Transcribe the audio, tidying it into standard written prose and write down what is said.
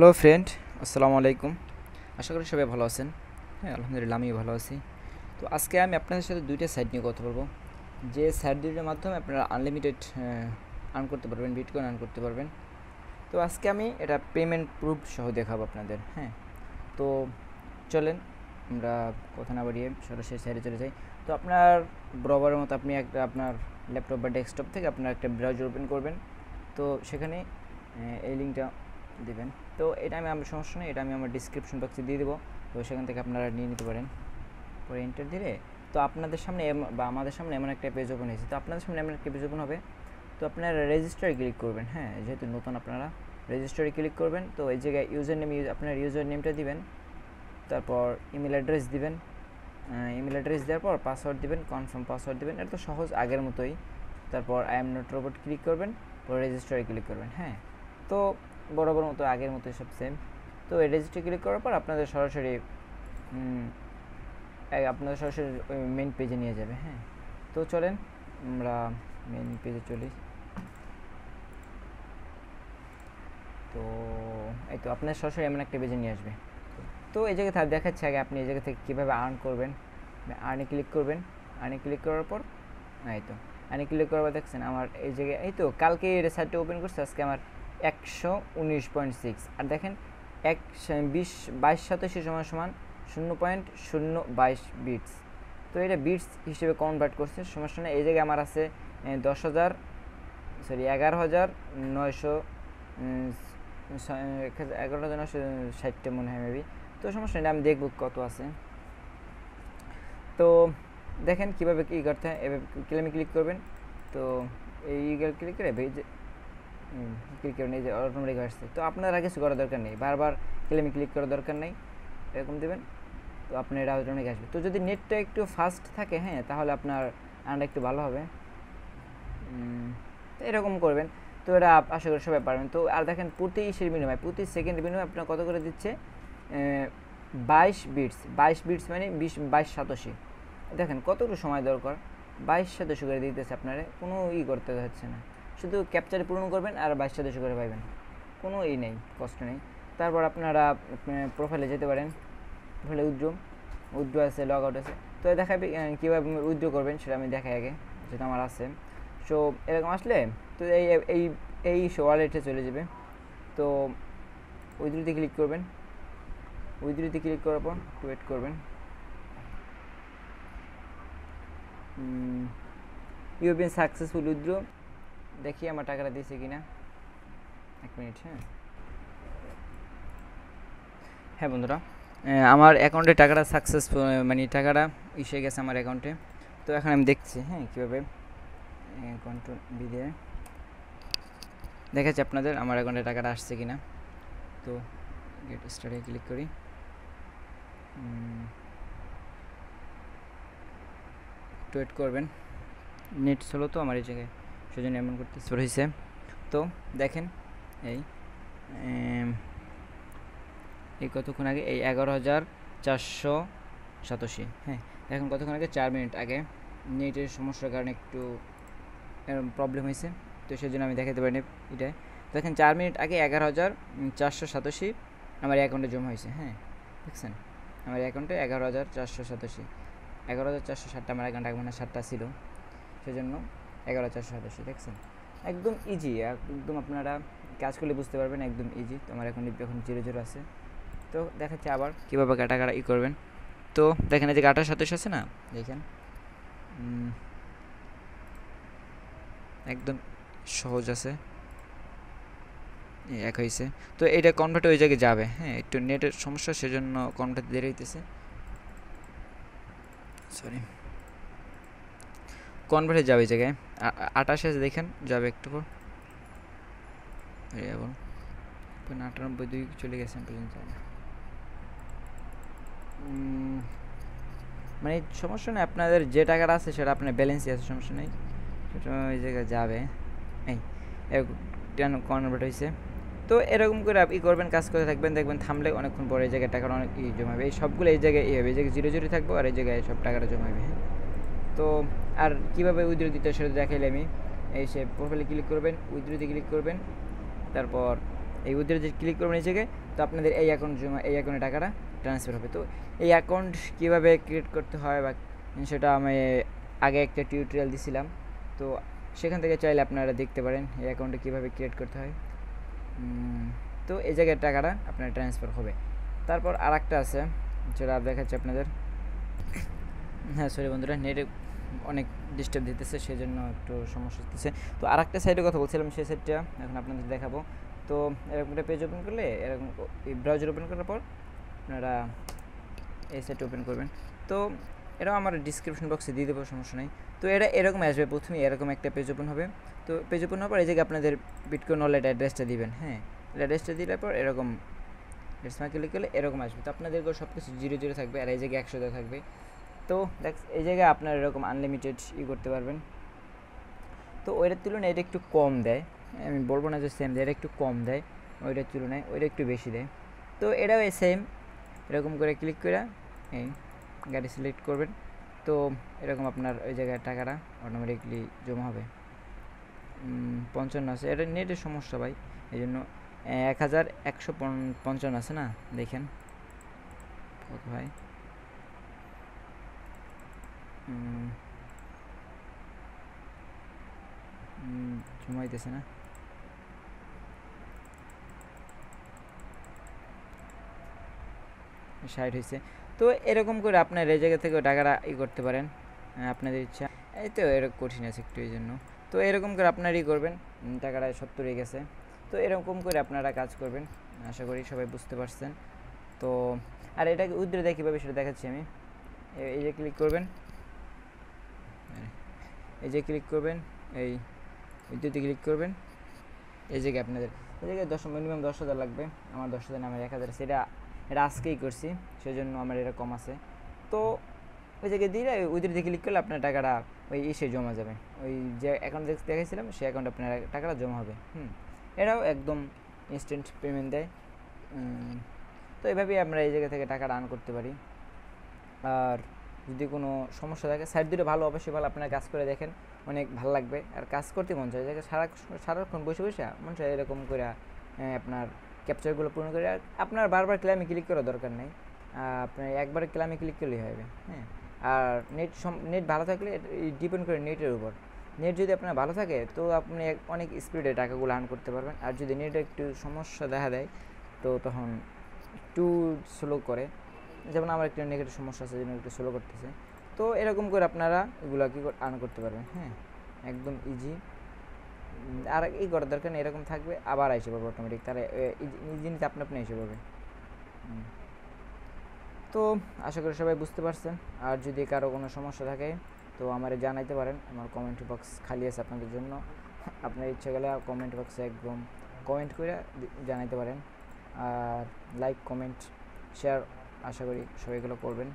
Hello friend, আসসালামু আলাইকুম। আশা করি সবাই ভালো আছেন। হ্যাঁ, আলহামদুলিল্লাহ আমিও ভালো আছি। তো আজকে আমি আপনাদের সাথে দুইটা সাইট নিয়ে কথা বলবো, যে সাইট দুইটার মাধ্যমে আপনারা আনলিমিটেড আর্ন করতে পারবেন, বিটকয়েন আর্ন করতে পারবেন। তো আজকে আমি এটা পেমেন্ট প্রুফ সহ দেখাবো আপনাদের। হ্যাঁ, তো চলেন আমরা কথা না বাড়িয়ে সরাসরি সাইডে চলে যাই। তো আপনার বরাবরের মতো আপনি একটা আপনার ল্যাপটপ বা ডেস্কটপ থেকে আপনার একটা ব্রাউজার ওপেন করবেন। তো সেখানে এই লিঙ্কটা দিবেন। তো এটা আমার সমস্যা নেই, এটা আমি আমার ডিসক্রিপশন বক্সে দিয়ে দেবো। তো সেখান থেকে আপনারা নিয়ে নিতে পারেন। পরে এন্টার দিলে তো আপনাদের সামনে বা আমাদের সামনে এমন একটা পেজ ওপেন হয়েছে। তো আপনাদের সামনে এমন একটা পেজ ওপেন হবে। তো আপনারা রেজিস্টারে ক্লিক করবেন। হ্যাঁ, যেহেতু নতুন আপনারা রেজিস্টারে ক্লিক করবেন। তো এই জায়গায় ইউজার নেম, আপনার ইউজার নেমটা দিবেন, তারপর ইমেল অ্যাড্রেস দিবেন। ইমেল অ্যাড্রেস দেওয়ার পর পাসওয়ার্ড দিবেন, কনফার্ম পাসওয়ার্ড দিবেন। এটা তো সহজ, আগের মতোই। তারপর I am not robot click করবেন, পরে রেজিস্টারে ক্লিক করবেন। হ্যাঁ, তো বরাবর মতো আগের মতোই সব সেম। তো এই রেজিস্টারে ক্লিক করার পর আপনাদের সরাসরি ওই মেইন পেজে নিয়ে যাবে। হ্যাঁ, তো চলেন আমরা মেইন পেজে চলি। তো এই তো আপনার সরাসরি এমন একটা পেজে নিয়ে আসবে। তো এই জায়গায় দেখাচ্ছে আগে আপনি এই জায়গা থেকে কীভাবে আর্ন করবেন। আর্নে ক্লিক করবেন। আর্নে ক্লিক করার পর এই তো আর্নে ক্লিক করার পর দেখছেন আমার এই জায়গায়, এই তো কালকে এই সাইটটা ওপেন করছে, আজকে আমার 119.6। আর দেখেন 2287 সমান 0.022 বিটস। তো এটা বিটস হিসেবে কনভার্ট করছে, সমস্যা নেই। এই জায়গায় আমার আছে 11,900 11,960 মনে হয় মেবি। তো সমস্যা নেই, আমি দেখব কত আছে। তো দেখেন কীভাবে কী করতে হয়। এবার ক্লেমে ক্লিক করবেন। তো এই ক্লিক করে ক্লিক করবেন, এই যে অটোমেটিক আসছে। তো আপনারা কিছু করার দরকার নেই, বারবার ক্লেমে ক্লিক করার দরকার নেই, এরকম দেবেন। তো আপনার এটা অটোমেটিক আসবে। তো যদি নেটটা একটু ফাস্ট থাকে, হ্যাঁ, তাহলে আপনার আর্নটা একটু ভালো হবে। তো এরকম করবেন। তো এটা আশা করি সবাই পারবেন। তো আর দেখেন প্রতি বিনিময়ে, প্রতি সেকেন্ডের বিনিময়ে আপনার কত করে দিচ্ছে, 22 বিটস। 22 বিটস মানে 22 দেখেন কতটুকু সময় দরকার, 22 করে দিতেছে আপনারা, কোনো করতে হচ্ছে না। শুধু ক্যাপচারে পূরণ করবেন আর 22 করে পাইবেন, কোনো নেই, কষ্ট নেই। তারপর আপনারা প্রোফাইলে যেতে পারেন। প্রোফাইলে উইথড্র আছে, লগ আউট আছে। তো দেখাবে কীভাবে উইথড্র করবেন সেটা আমি দেখাই আগে, যেটা আমার আছে। সো এরকম আসলে তো এই ওয়ালেটে চলে যাবে। তো উইথড্রোতে ক্লিক করবেন। উইথড্রোতে ক্লিক করার পর ওয়েট করবেন। You been successful withdraw. দেখি আমার টাকাটা দিয়েছে কিনা, 1 মিনিট। হ্যাঁ বন্ধুরা, আমার অ্যাকাউন্টে টাকাটা সাকসেসফুল, মানে টাকাটা এসে গেছে আমার অ্যাকাউন্টে। তো এখন আমি দেখছি, হ্যাঁ, কীভাবে কন্ট্রোল বি দিয়ে দেখাচ্ছি আপনাদের আমার অ্যাকাউন্টে টাকাটা আসছে কিনা। তো গেট স্টার্টে ক্লিক করি। ওয়েট করবেন, নেট স্লো তো আমার এই জায়গায়, সেজন্য এমন করতে স্লো হয়েছে। তো দেখেন এই কতক্ষণ আগে, এই 11,487। হ্যাঁ, এখন কতক্ষণ আগে, 4 মিনিট আগে। নেটের সমস্যার কারণে একটু প্রবলেম হয়েছে, তো সেই জন্য আমি দেখাতে পারিনি এটাই। দেখেন 4 মিনিট আগে 11,487 আমার অ্যাকাউন্টে জমা হয়েছে। হ্যাঁ, দেখছেন আমার অ্যাকাউন্টে 11,487, 11,460 আমার অ্যাকাউন্ট, আগে মানে 7টা ছিল, সেজন্য 11,487। দেখছেন একদম ইজি, একদম আপনারা কাজ করলে বুঝতে পারবেন, একদম ইজি। তো আমার এখন 0 আছে। তো দেখাচ্ছি আবার কীভাবে কাটা করবেন। তো দেখেন এই যে 28 আছে না, দেখেন একদম সহজ আছে, এক হয়েছে। তো এটা কনভার্ট ওই জায়গায় যাবে। হ্যাঁ, একটু নেটের সমস্যা, সেজন্য কনভার্ট দেরি হইতেছে, সরি। কনভার্টে যাবে এই জায়গায় 28 আছে, দেখেন যাবে একটু পর। এখন 98.2 চলে গেছে পর্যন্ত। মানে সমস্যা নেই, আপনাদের যে টাকাটা আছে সেটা আপনার ব্যালেন্সই আছে, সমস্যা নেই, সেটা ওই জায়গায় যাবে। এই কনভার্ট হয়েছে। তো এরকম করে আপনি করবেন, কাজ করে থাকবেন, দেখবেন থামলে অনেকক্ষণ পরে এই জায়গায় টাকাটা অনেক জমাবে। এই সবগুলো এই জায়গায় হবে, এই জায়গায় 0 থাকবো, আর এই জায়গায় সব টাকাটা জমাবে। তো আর কীভাবে উইথড্র দিতে সেটা দেখাইলে আমি, এই সে প্রোফাইলে ক্লিক করবেন, উইথড্রোতে ক্লিক করবেন, তারপর এই উইথড্রোতে ক্লিক করবেন এই জায়গায়। তো আপনাদের এই অ্যাকাউন্ট জমা এই অ্যাকাউন্টে টাকাটা ট্রান্সফার হবে। তো এই অ্যাকাউন্ট কীভাবে ক্রিয়েট করতে হয় বা সেটা আমি আগে একটা টিউটোরিয়াল দিছিলাম, তো সেখান থেকে চাইলে আপনারা দেখতে পারেন এই অ্যাকাউন্টে কীভাবে ক্রিয়েট করতে হয়। তো এই জায়গায় টাকাটা আপনার ট্রান্সফার হবে। তারপর আর একটা আছে যেটা দেখাচ্ছে আপনাদের। হ্যাঁ সরি বন্ধুরা, নেটে অনেক ডিস্টার্ব দিতেছে, সেই জন্য একটু সমস্যা হতেছে। তো আর একটা সাইডের কথা বলছিলাম, সেই সাইডটা এখন আপনাদের দেখাবো। তো এরকম একটা পেজ ওপেন করলে, এরকম এই ব্রাউজার ওপেন করার পর আপনারা এই সাইটটা ওপেন করবেন। তো এটাও আমার ডিসক্রিপশন বক্সে দিয়ে দেবো, সমস্যা নেই। তো এটা এরকম আসবে, প্রথমে এরকম একটা পেজ ওপেন হবে। তো পেজ ওপেন হওয়ার পর এই জায়গায় আপনাদের বিটকয়েন ওয়ালেট অ্যাড্রেসটা দিবেন। হ্যাঁ, অ্যাড্রেসটা দিলে পর এরকম রেসমা ক্লিক করলে এরকম আসবে। তো আপনাদেরকে সব কিছু 0 থাকবে, আর এই জায়গায় 100 থাকবে। তো দেখ এই জায়গায় আপনার এরকম আনলিমিটেড করতে পারবেন। তো ওইটার তুলনায় এটা একটু কম দেয়, আমি বলবো না যে সেম দেয়, এটা একটু কম দেয় ওইটার তুলনায়, ওইটা একটু বেশি দেয়। তো এটাও সেম, এরকম করে ক্লিক করে এই গাড়ি সিলেক্ট করবেন। তো এরকম আপনার ওই জায়গায় টাকাটা অটোমেটিকলি জমা হবে। 55 আছে, এটা নেটের সমস্যা ভাই, এই জন্য 1155 আছে না, দেখেন কত ভাই। জমাইতেছে না, সাইড হয়েছে। তো এরকম করে আপনার এই জায়গা থেকে টাকাটা করতে পারেন আপনাদের ইচ্ছা। এই তো এরকম কঠিন আছে একটু, এই জন্য। তো এরকম করে আপনারই করবেন, টাকাটা 70 গেছে। তো এরকম করে আপনারা কাজ করবেন, আশা করি সবাই বুঝতে পারছেন। তো আর এটাকে উইথড্র দেয় কীভাবে সেটা দেখাচ্ছি আমি। এই যে ক্লিক করবেন, এই যে ক্লিক করবেন, এই উইথড্রতে ক্লিক করবেন। এই জায়গায় আপনাদের এই জায়গায় মিনিমাম 10,000 লাগবে। আমার 10,000 আমার 1,000 আছে, এটা আজকেই করছি, সেই জন্য আমার এটা কম আছে। তো ওই জায়গায় দিয়ে উইথড্রতে ক্লিক করলে আপনার টাকাটা ওই এসে জমা যাবে, ওই যে অ্যাকাউন্ট দেখাইছিলাম সেই অ্যাকাউন্টে আপনার টাকাটা জমা হবে। এটাও একদম ইনস্ট্যান্ট পেমেন্ট দেয়। তো এভাবেই আমরা এই জায়গা থেকে টাকা আর্ন করতে পারি। আর যদি কোনো সমস্যা থাকে, সাইড দুটো ভালো, অবশ্যই ভালো, আপনারা কাজ করে দেখেন, অনেক ভালো লাগবে। আর কাজ করতে মন চায়, জায়গায় সারাক্ষণ বসে বসে মন চায় এরকম করে আপনার ক্যাপচারগুলো পূরণ করে। আর আপনার বারবার ক্লামে ক্লিক করার দরকার নেই, আপনার একবার ক্লামে ক্লিক করলেই হবে। হ্যাঁ, আর নেট ভালো থাকলে ডিপেন্ড করে নেটের উপর। নেট যদি আপনার ভালো থাকে তো আপনি অনেক স্পিডে টাকাগুলো আর্ন করতে পারবেন। আর যদি নেটে একটু সমস্যা দেখা দেয় তো তখন একটু স্লো করে, যেমন আমার একটা নেগেটিভ সমস্যা আছে, যেন একটু স্লো করতেছে। তো এরকম করে আপনারা এগুলো কি আর্ন করতে পারবেন। হ্যাঁ, একদম ইজি। আর এই করার দরকার নেই, এরকম থাকবে আবার এসে পড়বে অটোমেটিক, তারা এই জিনিস আপনি এসে পড়বে। তো আশা করি সবাই বুঝতে পারছেন। আর যদি কারো কোনো সমস্যা থাকে তো আমারে জানাইতে পারেন, আমার কমেন্ট বক্স খালি আছে আপনাদের জন্য। আপনার ইচ্ছা গেলে কমেন্ট বক্সে একদম কমেন্ট করে জানাইতে পারেন। আর লাইক, কমেন্ট, শেয়ার আশা করি সবাই এগুলো করবেন।